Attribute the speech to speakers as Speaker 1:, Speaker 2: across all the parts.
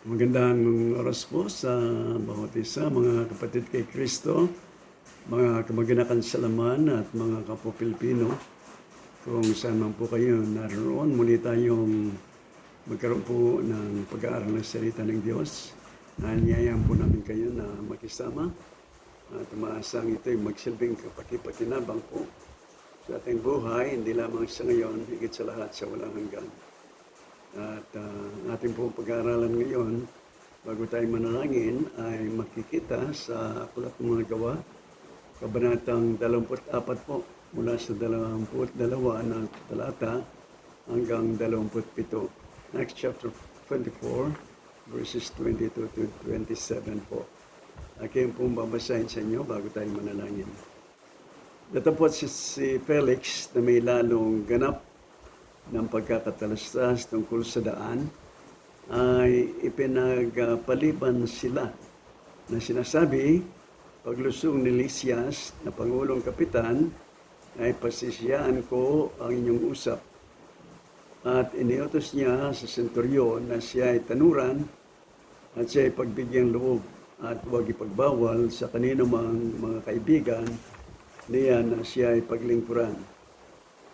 Speaker 1: Magandang oras po sa bawat isa, mga kapatid kay Kristo, mga kamag-anakan sa laman at mga kapwa-Pilipino. Kung saan man po kayo naroon, muli tayong magkaroon po ng pag-aaral ng salita ng Diyos. Nanyayaan po namin kayo na makisama at umaasang ito'y magsilbing kapakipakinabang po sa ating buhay, hindi lamang sa ngayon, higit sa lahat sa walang hanggan. At ating pong pag-aaralan ngayon, bago tayo manalangin, ay makikita sa Aklat ng Mga Gawa, Kabanatang 24 po, mula sa 22 na talata hanggang 27. Acts chapter 24, verses 22 to 27 po. Aking pong babasahin sa inyo bago tayo manalangin. Natapos si Felix na may lalong ganap ng pagkakatalastas tungkol sa daan, ay ipinagpaliban sila na sinasabi, paglusong ni Lysias na Pangulong Kapitan, ay pasisiyaan ko ang inyong usap. At iniutos niya sa senturyon na siya ay tanuran at siya ay pagbigyang loob at huwag ipagbawal sa kanino mang mga kaibigan niya na siya ay paglingkuran.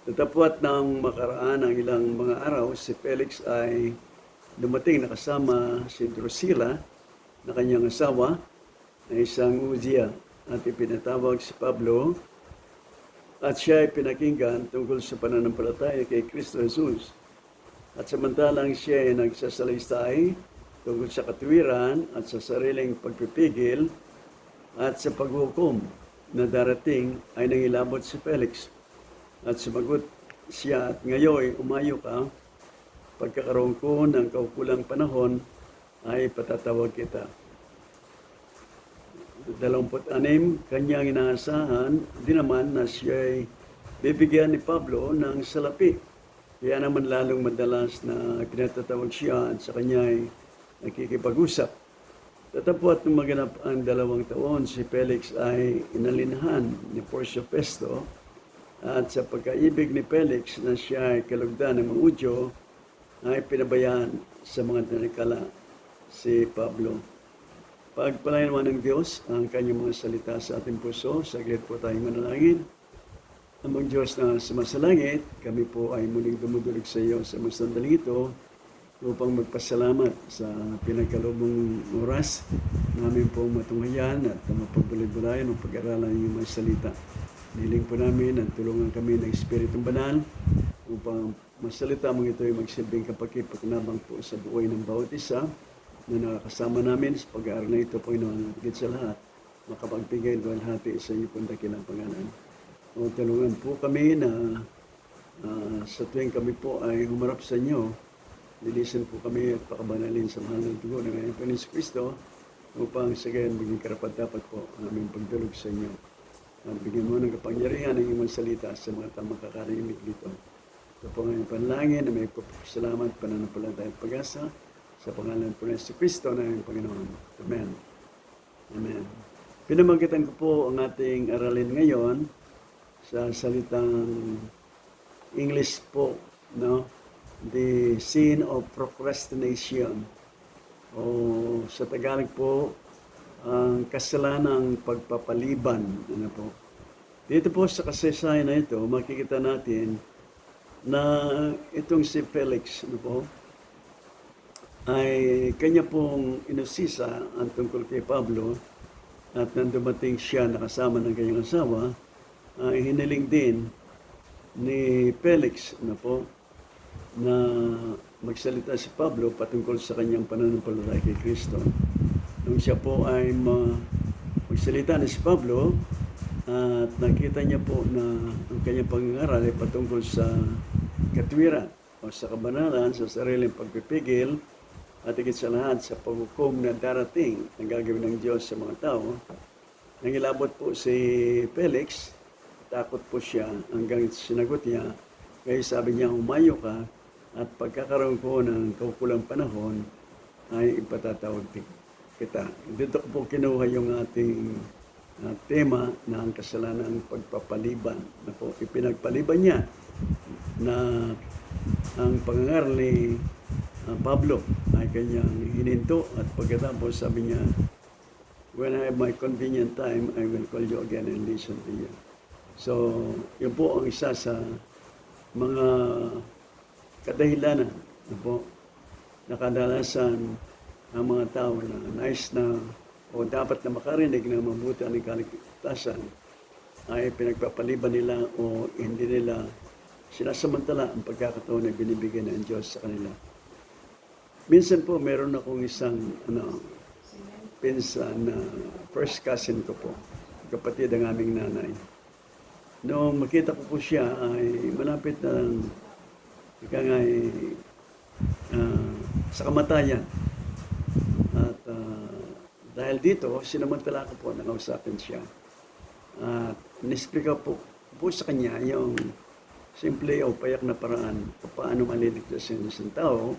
Speaker 1: Tatapwat ng makaraan ng ilang mga araw, si Felix ay dumating na kasama si Drusilla na kanyang asawa na isang Uzia at ipinatawag si Pablo at siya ay pinakinggan tungkol sa pananampalataya kay Kristo Jesus. At samantalang siya ay nagsasalaysay tungkol sa katuwiran at sa sariling pagpipigil at sa paghukom na darating ay nangilabot si Felix. At sumagot siya, at ngayon umayo ka, pagkakaroon ko ng kaukulang panahon ay patatawag kita. 26, kanyang inaasahan din naman na siya ay bibigyan ni Pablo ng salapi. Kaya naman lalong madalas na pinatatawag siya at sa kanya ay nakikipag-usap. Tatapwat nung maganap ang 2 taon, si Felix ay inalinhan ni Porcio Festo. At sa pagkaibig ni Felix na siya ay kalugdan ng mga Hudyo, ay pinabayaan sa mga nanikala si Pablo. Pagpalain naman ng Diyos ang kanyang mga salita sa ating puso. Saglit po tayong manalangin. Amang Diyos na sumasalangit, kami po ay muling dumudulig sa iyo sa mga sandali ito upang magpasalamat sa pinagkalobong oras namin pong matunghayan at mapagbulig-bulayan ng pag-aralan ng iyong mga salita. Niling po namin at tulungan kami ng Espiritong Banal upang masalita mong ito ay magsilbing kapakinabangan po sa buhay ng bawat isa na nakakasama namin sa pag-aaral na ito, Panginoon, at higit sa lahat, makapagbigay ng hati sa iyo pong dakilang pangalan. O tulungan po kami na sa tuwing kami po ay humarap sa inyo, lilisan po kami at pakabanalin sa mahal ng dugo ng Panginoon Panginoon Kristo upang sa gayon biging karapat-dapat po ang aming pagdulog sa inyo. At bigyan mo ng kapangyarihan ng iyong salita sa mga tamang kakarinig dito. Ito po ngayon panalangin na may salamat, pananampalataya at pag-asa sa pangalan po ng Kristo na iyong Panginoon. Amen. Amen. Pinamangkitan ko po ang ating aralin ngayon sa salitang English po, no? The sin of procrastination. O sa Tagalog po, ang kasalanang pagpapaliban. Ano po? Dito po sa kasaysayan na ito, makikita natin na itong si Felix, ano po, ay kanya pong inusisa ang tungkol kay Pablo at nang dumating siya nakasama ng kanyang asawa, ay hiniling din ni Felix, ano po, na magsalita si Pablo patungkol sa kanyang pananampalataya kay Kristo. Nung siya po ay magsalita na si Pablo at nakita niya po na ang kanyang pangangaral ay patungkol sa katwiran o sa kabanalan, sa sariling pagpipigil at higit sa lahat sa paghukom na darating ang gagawin ng Diyos sa mga tao. Nangilabot po si Felix, takot po siya hanggang sinagot niya, kaya sabi niya, umayo ka at pagkakaroon ko ng kaukulang panahon ay ipatatawag kita. Dito ko po kinuha yung ating tema na ang kasalanang pagpapaliban. Na po, ipinagpaliban niya na ang pangangaral ni Pablo ay kanyang hininto at pagkatapos sabi niya, when I have my convenient time, I will call you again and listen to you. So, yun po ang isa sa mga kadahilanan po na kadalasan ang mga tao na nais na o dapat na makarinig ng mabuti ang kaligtasan ay pinagpapaliban nila o hindi nila sinasamantala ang pagkakataon na binibigyan ng Diyos sa kanila. Minsan po meron akong isang pinsan na first cousin ko po, kapatid ng aming nanay. Noong makita ko po siya ay malapit na sa kamatayan. At dahil dito, sinamantala ko po na kausapin siya. At nispika po sa kanya yung simple o payak na paraan kung paano maliligtas yung isang tao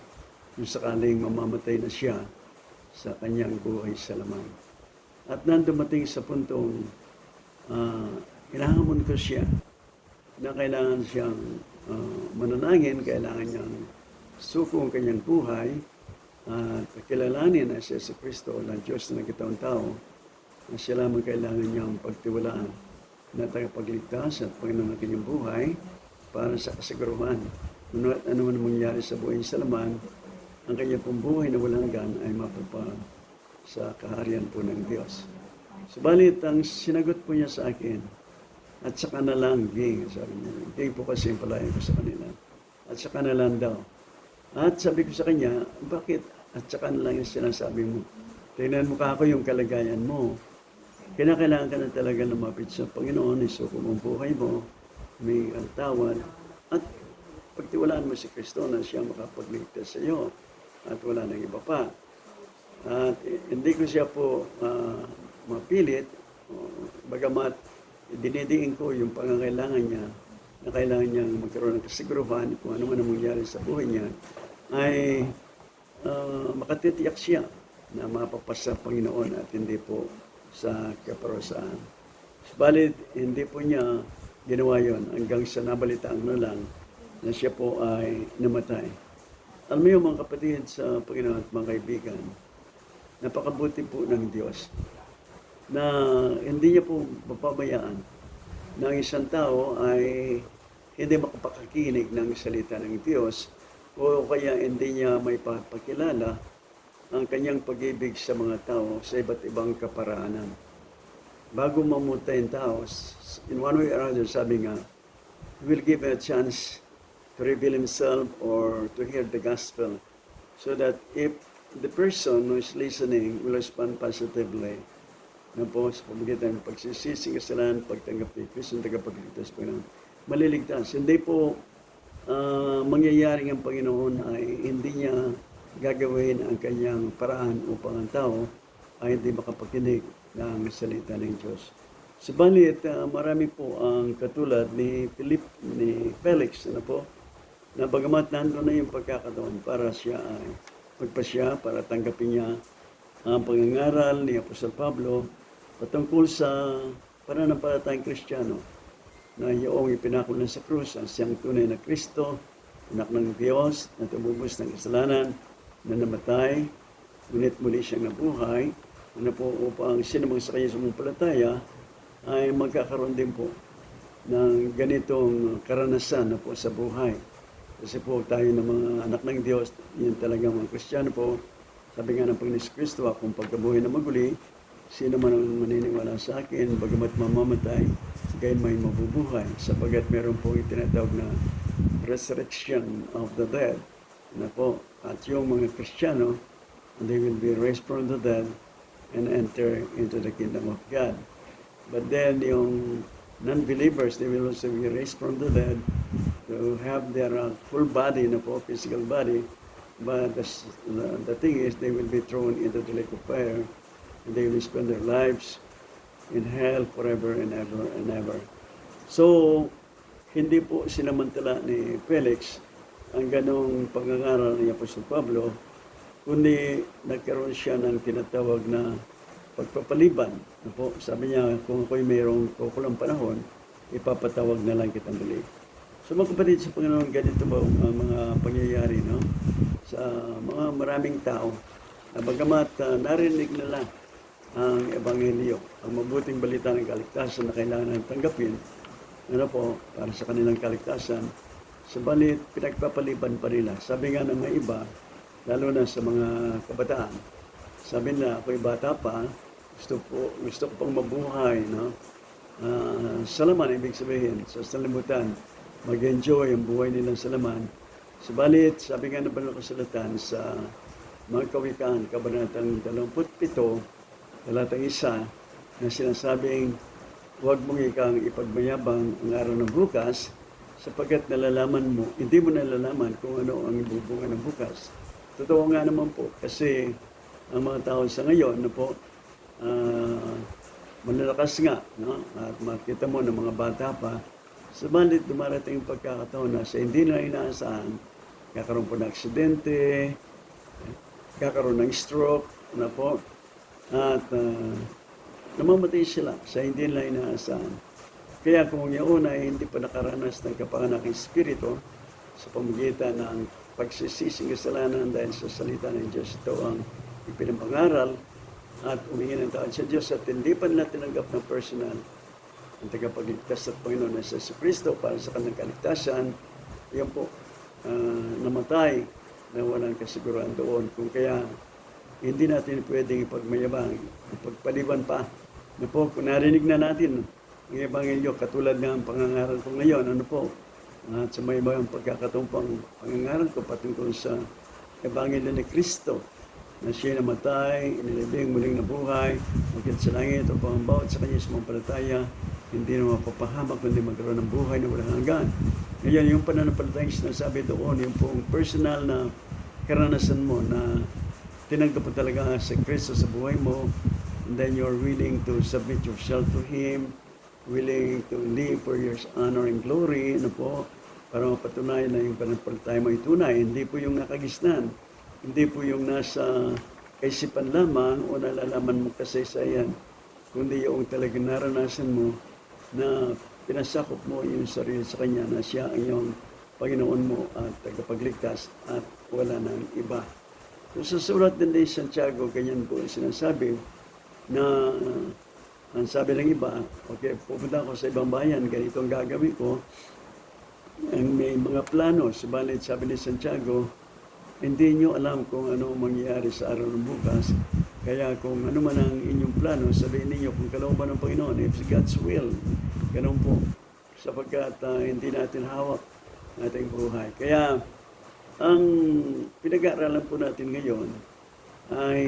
Speaker 1: kung sakaling mamamatay na siya sa kanyang buhay sa laman. At nandumating sa puntong hinahamon ko siya na kailangan siyang mananangin, kailangan niyang suko ang kanyang buhay at kilalanin na siya sa Kristo na Diyos na nagkataong tao na siya lamang kailangan niyang pagtiwalaan na tagapagligtas at Panginoon ng kanyang buhay para sa kasiguruhan. Ano man mangyari sa buhay sa laman, ang kanyang pong buhay na walang hanggan ay mapapa sa kaharian po ng Diyos. Subalit, ang sinagot po niya sa akin, at saka na lang, Ging, sabi niya. Ging po kasi yung palayan ko sa kanila. At saka na lang daw. At sabi ko sa kanya, bakit at saka na lang yung sinasabi mo? Tingnan mo ka ako yung kalagayan mo. Kailangan ka na talaga lumapit sa Panginoon, isuko mo ang buhay mo, may tawad, at pagtiwalaan mo si Kristo na siya makapagligtas sa iyo at wala nang iba pa. At hindi ko siya po mapilit, bagamat dinidiin ko yung pangangailangan niya na kailangan niyang magkaroon ng kasiguruhan kung ano man ang mangyari sa buhay niya, ay makatitiyak siya na mapapasa Panginoon at hindi po sa kaparosaan. Subalit, hindi po niya ginawa yon hanggang sa nabalitaan na lang na siya po ay namatay. Alam mo yung mga kapatid sa Panginoon at mga kaibigan, napakabuti po ng Diyos na hindi niya po mapabayaan na ang isang tao ay hindi makapakakinig ng salita ng Diyos o kaya hindi niya may papakilala ang kanyang pag-ibig sa mga tao sa iba't ibang kaparaanan. Bago mamatay ang tao, in one way or other, sabi nga, He will give a chance to reveal Himself or to hear the gospel so that if the person who is listening will respond positively na po sa pamagitan ng pagsisisi, kasalanan, pagtanggap ni Kristo, tagapagligtas po ng maliligtas. Hindi po mangyayaring ang Panginoon ay hindi niya gagawin ang kanyang paraan upang ang tao ay hindi makapakinig ng salita ng Diyos. Subalit, marami po ang katulad ni Felix, na bagamat nandun na yung pagkakataon para siya ay magpasya, para tanggapin niya ang pangangaral ni Apostol Pablo patungkol sa pananampalatayang Kristiyano na iyong ipinako na sa krus ang siyang tunay na Kristo, anak ng Diyos na tumubos ng kasalanan, na namatay, ngunit muli siyang nabuhay, po upang sinamang sa kanya sumampalataya ay magkakaroon din po ng ganitong karanasan na po sa buhay. Kasi po tayo ng mga anak ng Diyos, yun talagang mga Kristiyano po. Sabi nga ng Panginoon Kristo, akong pagkabuhay na maguli, sino man ang maniniwala sa akin, bagamat mamamatay, gayon may mabubuhay. Sapagat meron po itinatawag na resurrection of the dead. At yung mga Kristiyano, they will be raised from the dead and enter into the kingdom of God. But then yung non-believers, they will also be raised from the dead to have their full body, physical body. But the thing is, they will be thrown into the lake of fire, and they will spend their lives in hell forever and ever and ever. So, hindi po sinamantala ni Felix ang ganong pangangaral ni Apostol Pablo, kundi nagkaroon siya ng tinatawag na pagpapaliban. Sabi niya, kung ako'y mayroong kukulang panahon, ipapatawag na lang kitang muli. So mga kapatid sa Panginoon, ganito ba ang mga pangyayari, no? sa mga maraming tao na bagamat narinig nila ang Ebanghelyo, ang mabuting balita ng kaligtasan na kailangan tanggapin, para sa kanilang kaligtasan, subalit pinagpapaliban pa nila. Sabi nga ng mga iba, lalo na sa mga kabataan, sabi nila, ako'y bata pa, gusto ko pang mabuhay, no? Sa laman, ibig sabihin, sa salimutan, mag-enjoy ang buhay nilang sa laman. Subalit, sabi nga ng Banal na Kasulatan sa mga Kawikaan, Kabanatang 27, talatang 1, na sinasabing, huwag mong ikang ipagmayabang ang araw ng bukas, sapagkat nalalaman mo, hindi mo nalalaman kung ano ang ibubunga ng bukas. Totoo nga naman po, kasi ang mga tao sa ngayon, manlalakas nga, no? At makita mo ng mga bata pa, subalit dumarating yung pagkakataon na sa hindi na inaasahan, kakaroon po ng aksidente, kakaroon ng stroke, at namamatay sila sa hindi nila inaasahan. Kaya kung yun ay hindi pa nakaranas ng kapanganaking espiritu sa pamamagitan ng pagsisising kasalanan dahil sa salita ng Diyos, ito ang ipinapangaral at humingi ng tawad sa Diyos at hindi pa nila tinanggap ng personal ang tagapagligtas at Panginoon na sa Kristo para sa kanilang kaligtasan, yan po, namatay na walang kasiguran doon. Kung kaya hindi natin pwedeng ipagmayabang, ipagpaliban pa. Kung narinig na natin ang Ebanghelyo, katulad ng pangangaral ko ngayon, at sa may mga pagkakataong pangangaral ko patungkol sa Ebanghelyo ni Kristo, na siya namatay, inilibing, muling nabuhay, magkit sa langit, o pangambawat sa kanya sa palataya, hindi na mapapahamak, kundi magkaroon ng buhay na walang hanggan. Ngayon, yung pananampalatayang sinasabi doon, yung pong personal na karanasan mo na tinanggap mo talaga sa Kristo sa buhay mo, and then you're willing to submit yourself to Him, willing to live for your honor and glory, para mapatunayan na yung pananampalataya mo ay tunay. Hindi po yung nakagisnan, hindi po yung nasa kaisipan lamang o nalalaman mo kasaysayan, kundi yung talagang naranasan mo na pinasakop mo yung sarili sa Kanya na siya ang iyong Panginoon mo at tagapagligtas at wala nang iba. So, sa sulat din ni Santiago, ganyan po sinasabi na ang sabi ng iba, okay, pupunta ako sa ibang bayan, ganito ang gagawin ko, ang may mga plano, subalit sabi ni Santiago, hindi nyo alam kung ano mangyayari sa araw ng bukas. Kaya kung ano man ang inyong plano, sabihin ninyo kung kalooban ng Panginoon, if it's God's will, ganun po. Sapagkat hindi natin hawak nating buhay. Kaya ang pinag-aaralan po natin ngayon ay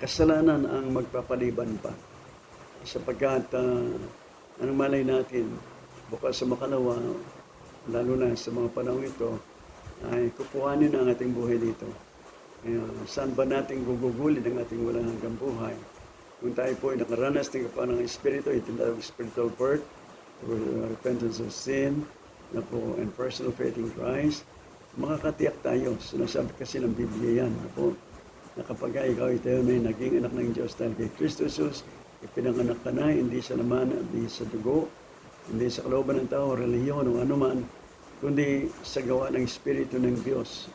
Speaker 1: kasalanan ang magpapaliban pa. Sapagkat anong malay natin, bukas sa makalawa, lalo na sa mga panahon ito, ay kukuhanin ang ating buhay dito. Saan ba natin gugugulin ang ating walang hanggang buhay? Kung tayo po ay nakaranas ng kapanang Espiritu, ito na spiritual birth, repentance of sin, and personal faith in Christ, makakatiyak tayo. Sinasabi kasi ng Biblia yan, na kapag ikaw ito may naging anak ng Diyos dahil kay Kristo Jesus, ipinanganak ka na, hindi sa laman, hindi sa dugo, hindi sa kalooban ng tao, relihiyon o anuman, kundi sa gawa ng Espiritu ng Diyos,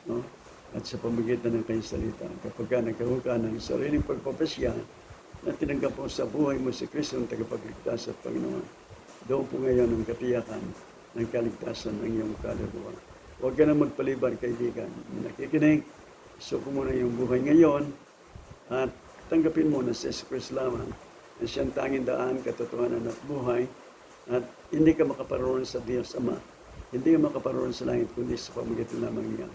Speaker 1: at sa pamagitan ng kanyang salita. Kapag ka nagkaroon ka ng sariling pagpapasya na tinanggap mo sa buhay mo si Kristo ang tagapagligtas at Panginoon, doon po ngayon ang katiyakan ng kaligtasan ng iyong kaluluwa. Huwag ka na magpaliban, kaibigan. Nakikinig, suko mo na yung buhay ngayon at tanggapin mo na si Jesus Christ lamang na siyang tanging daan, katotohanan at buhay, at hindi ka makaparoon sa Diyos Ama. Hindi ka makaparoon sa langit, kundi sa pamagitan lamang niya.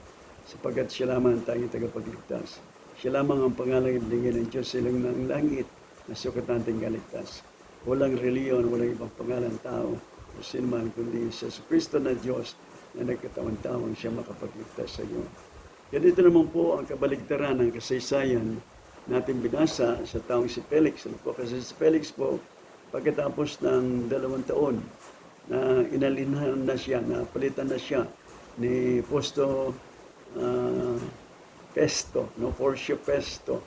Speaker 1: Sapagkat siya lamang ang tanging tagapagligtas. Siya lamang ang pangalang ibigay ng Diyos silang ng langit na sukat nating kaligtas. Walang reliyon, walang ibang pangalan tao o sinuman, kundi sa Kristo na Diyos na nagkatawang-tawang siya makapagligtas sa iyo. Ganito naman po ang kabaligtaran ng kasaysayan natin binasa sa taong si Felix. Kasi si Felix po, pagkatapos ng 2 taon, na inalinhan na siya, na palitan na siya ni Porcio Festo.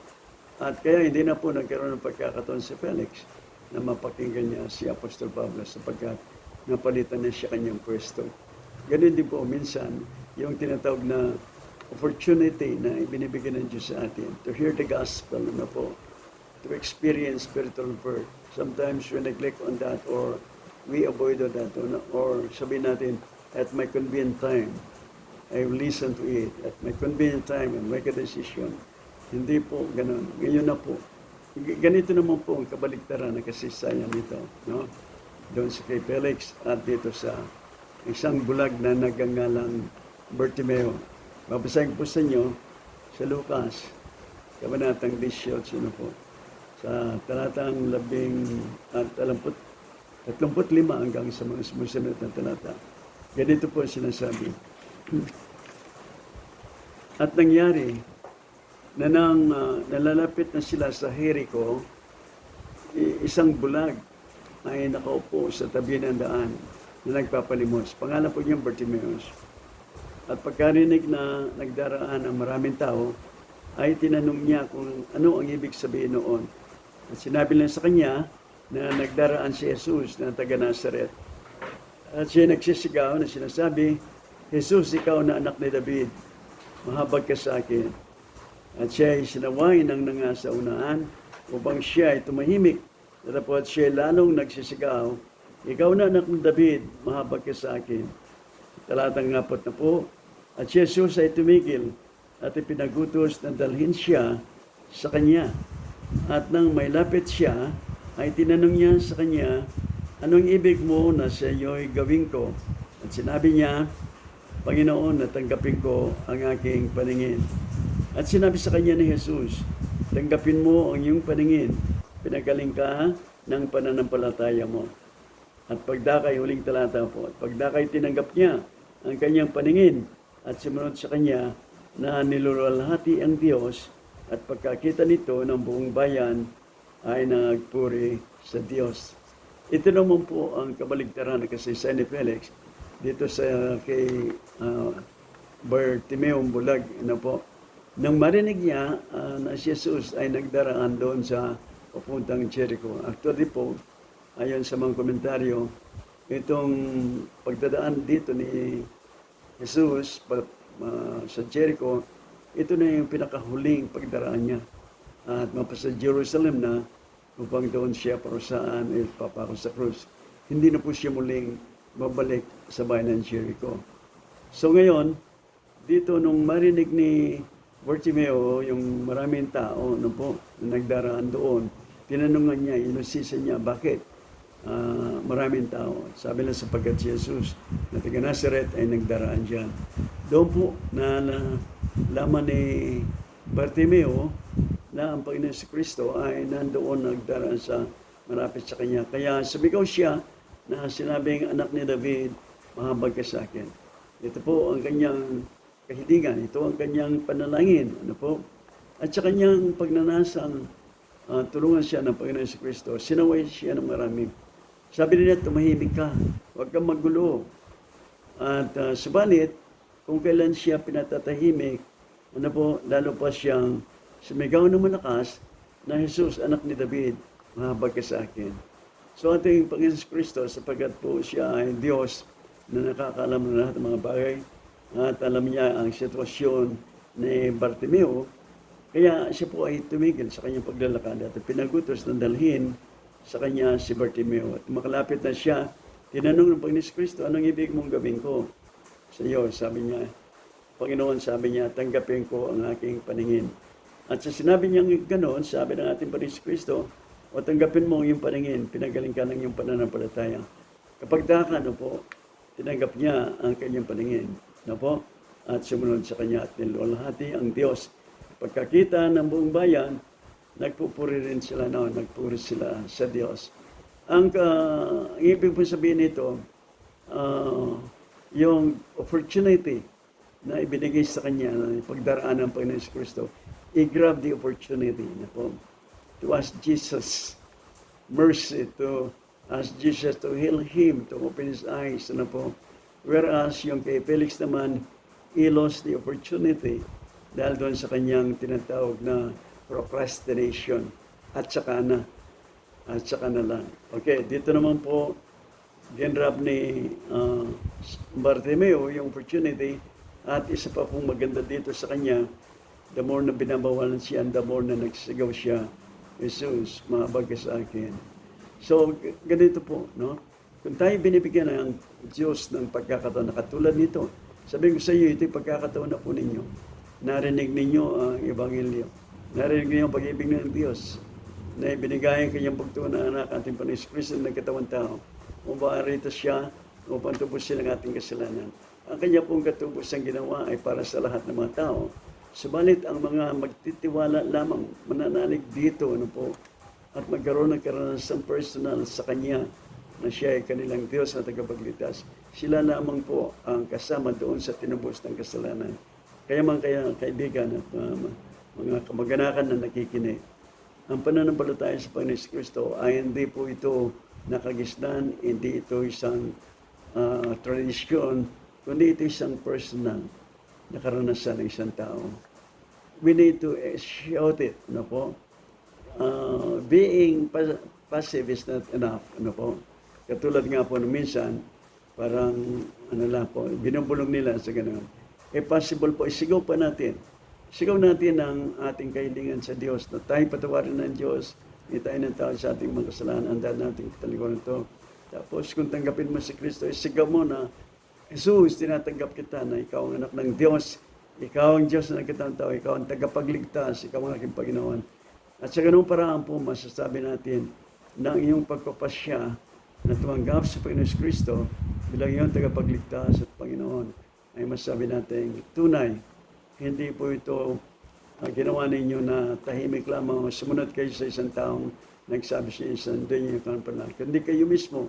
Speaker 1: At kaya hindi na po nagkaroon ng pagkakataon si Felix na mapakinggan niya si Apostol Pablo sapagkat napalitan na siya kanyang pwesto. Ganun din po minsan, yung tinatawag na opportunity na ibinibigay ng Diyos sa atin to hear the gospel, ano po, to experience spiritual birth. Sometimes we neglect on that or we avoid on that or sabihin natin, at my convenient time, I will listen to it. At my convenient time, and make a decision. Hindi po ganun. Ngayon na po. Ganito naman po ang kabaligtaran ng kasaysayan nito. No? Doon sa kay Felix at dito sa isang bulag na nagangalang Bartimeo. Babasahin po sa inyo sa Lucas, Kabanatang 18, po. Sa talatang 35 hanggang sa mga sumusunod na talata. Ganito po sinasabi. At nangyari na nalalapit na sila sa Jericho, isang bulag ay nakaupo sa tabi ng daan na nagpapalimos. Pangalan po niyang Bartimeus. At pagkarinig na nagdaraan ang maraming tao, ay tinanong niya kung ano ang ibig sabihin noon. At sinabi lang sa kanya na nagdaraan si Jesus na taga Nazaret. At siya nagsisigaw na sinasabi, Jesus, ikaw na anak ni David, mahabag ka sa akin. At siya ay sinaway ng nangasa unahan upang siya ay tumahimik. At siya ay lalong nagsisigaw, ikaw na anak ni David, mahabag ka sa akin. Talatang 40 na po. At si Jesus ay tumigil at ipinagutos na dalhin siya sa kanya. At nang may lapit siya, ay tinanong niya sa kanya, anong ibig mo na sa iyo'y gawin ko? At sinabi niya, Panginoon, natanggapin ko ang aking paningin. At sinabi sa kanya ni Jesus, tanggapin mo ang iyong paningin, pinagaling ka ng pananampalataya mo. At pagdakay, huling talata po, at pagdakay tinanggap niya ang kanyang paningin at sumunod sa kanya na niluluwalhati ang Diyos at pagkakita nito ng buong bayan ay nagpuri sa Diyos. Ito naman po ang kabaligtaran na kasaysayan ni Felix dito sa kay Bartimeo bulag. Ano po? Nang marinig niya na si Jesus ay nagdaraan doon sa papuntang Jericho. Actually po, ayon sa mga komentaryo, itong pagdadaan dito ni Jesus sa Jericho, ito na yung pinakahuling pagdaraan niya. At mapasa Jerusalem na upang doon siya parusaan ay papako sa krus. Hindi na po siya muling babalik sa bayan ng Jericho. So ngayon, dito nung marinig ni Bartimeo, yung maraming tao na po na nagdaraan doon, tinanungan niya, inusisa niya, bakit? Maraming tao. Sabi lang sapagkat si Jesus na taga Nazaret ay nagdaraan dyan. Doon po na laman ni Bartimeo na ang Panginoon si Kristo ay nandoon nagdaraan sa malapit sa kanya. Kaya sumigaw siya na sinabing anak ni David, mahabag ka sa akin. Ito po ang kanyang kahilingan. Ito ang kanyang panalangin. Ano po? At sa kanyang pagnanasang tulungan siya ng Panginoon si Kristo, sinaway siya ng marami. Sabi niya, tumahimik ka. Huwag kang magulo. At subalit, kung kailan siya pinatatahimik, ano po, lalo pa siyang sumigaw ng malakas na Jesus, anak ni David, mahabag ka sa akin. So ating Panginoon Kristo, sapagkat po siya ay Diyos na nakakaalam ng lahat ng mga bagay at alam niya ang sitwasyon ni Bartimeo, kaya siya po ay tumigil sa kanyang paglalakad at pinagutos na dalhin sa kanya si Bartimeo. At makalapit na siya, tinanong ng Panginoon Kristo, anong ibig mong gawin ko sa iyo? Sabi niya, Panginoon, sabi niya, tanggapin ko ang aking paningin. At sa sinabi niya ganoon, sabi ng ating Panginoon Kristo, o tanggapin mo ang iyong paningin, pinagaling ka ng iyong pananampalataya. Kapag daka, ano po, tinanggap niya ang kanyang paningin. Ano po? At sumunod sa kanya at niluwalhati ang Diyos. Pagkakita ng buong bayan, nagpupuri rin sila noon, nagpuri sila sa Diyos. Ang ibig po sabihin nito, yung opportunity na ibinigay sa kanya, pagdaraan ng Panginoon Kristo, i-grab the opportunity na po, to ask Jesus mercy, to ask Jesus to heal him, to open his eyes, ano po. Whereas yung kay Felix naman, he lost the opportunity dahil doon sa kanyang tinatawag na procrastination. At saka na lang. Okay, dito naman po, ginrab ni Bartimeo yung opportunity At isa pa pong maganda dito sa kanya, the more na binabawalan siya, the more na nagsisigaw siya, Jesus, mahabag ka sa akin. So, ganito po, no? Kung tayo binibigyan ng Diyos ng pagkakataon na katulad nito, sabihin ko sa iyo, ito'y pagkakataon na po ninyo. Narinig ninyo ang Ebanghelyo. Narinig ninyo ang pag-ibig ng Diyos na ibinigay ang kanyang pagtuon ng anak ating Panginoon Kristo ng nagkatawang tao. Upang rito siya, upang tubusin ang ating kasalanan. Ang kanya pong katubusan ginawa ay para sa lahat ng mga tao. Subalit ang mga magtitiwala lamang, mananalig dito, ano po, at magkaroon ng karanasang personal sa kanya na siya ay kanilang Diyos na tagapagligtas, sila lamang po ang kasama doon sa tinubos ng kasalanan. Kaya mga kaibigan at mga kamag-anakan na nakikinig, ang pananampalataya sa Panginoon Kristo ay hindi po ito nakagisnan, hindi ito isang tradisyon, kundi ito isang personal na karanasan ng isang tao. We need to shout it, ano po? Being passive is not enough, ano po? Katulad nga po minsan, parang ano lang po, binubulong nila sa gano'n. Possible po, isigaw pa natin. Sigaw natin ang ating kahilingan sa Diyos na tayo patawarin ng Diyos, hindi tayo ng tao sa ating mga kasalanan, andan natin talikuran ito. Tapos kung tanggapin mo si Kristo, isigaw mo na, Jesus, tinatanggap kita na ikaw ang anak ng Diyos, ikaw ang Diyos na nagkatawang tao, ikaw ang tagapagligtas, ikaw ang aking Panginoon. At sa ganung paraan po, masasabi natin na ang iyong pagpapasya na tumanggap sa Panginoon Kristo bilang iyong tagapagligtas at Panginoon ay masasabi natin tunay. Hindi po ito ginawa ninyo na tahimik lamang sumunod kayo sa isang taong nagsabi sa isang doon yung kanpanan. Kundi kayo mismo,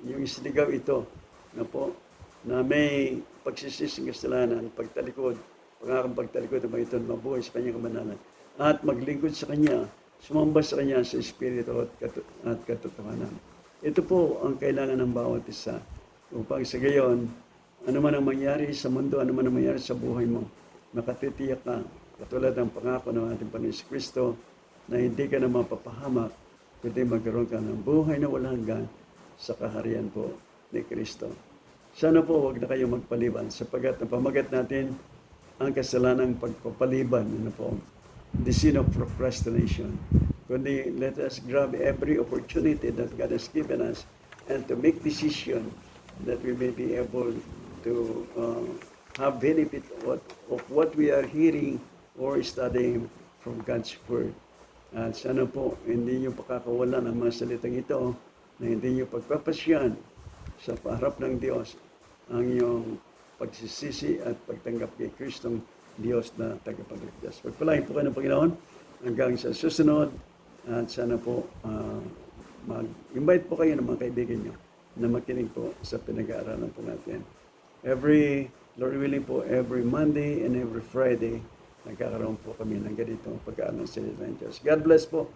Speaker 1: yung isinigaw ito na po, na may pagsisising kasalanan, pagtalikod, pangakang pagtalikod na ito mabuhay sa kanyang kamanalan. At maglingkod sa kanya, sumamba sa kanya sa Espiritu at katotohanan. Ito po ang kailangan ng bawat isa. Upang sa gayon, ano man ang mangyari sa mundo, ano man ang mangyari sa buhay mo, makatitiyak ka, katulad ng pangako ng ating Panginoon Kristo, na hindi ka na mapapahamak, kundi magkaroon ka ng buhay na walang hanggan sa kaharian po ni Kristo. Sana po huwag na kayo magpaliban, sapagat napamagat natin ang kasalanang pagpapaliban, ano po, the sin of procrastination. Kundi let us grab every opportunity that God has given us and to make decision that we may be able to have benefit of what we are hearing or studying from God's Word. At sana po, hindi nyo pakakawalan ang mga salitang ito na hindi nyo pagpapasyan sa paharap ng Diyos ang iyong pagsisisi at pagtanggap kay Kristong Diyos na tagapagligtas. Pagpalain po kayo ng Panginoon hanggang sa susunod at sana po mag-invite po kayo ng mga kaibigan nyo na makinig po sa pinag-aaralan po natin. Lord willing po, every Monday and every Friday, nagkakaroon po kami ng ganitong pag-aaral sa salita ng Diyos. God bless po.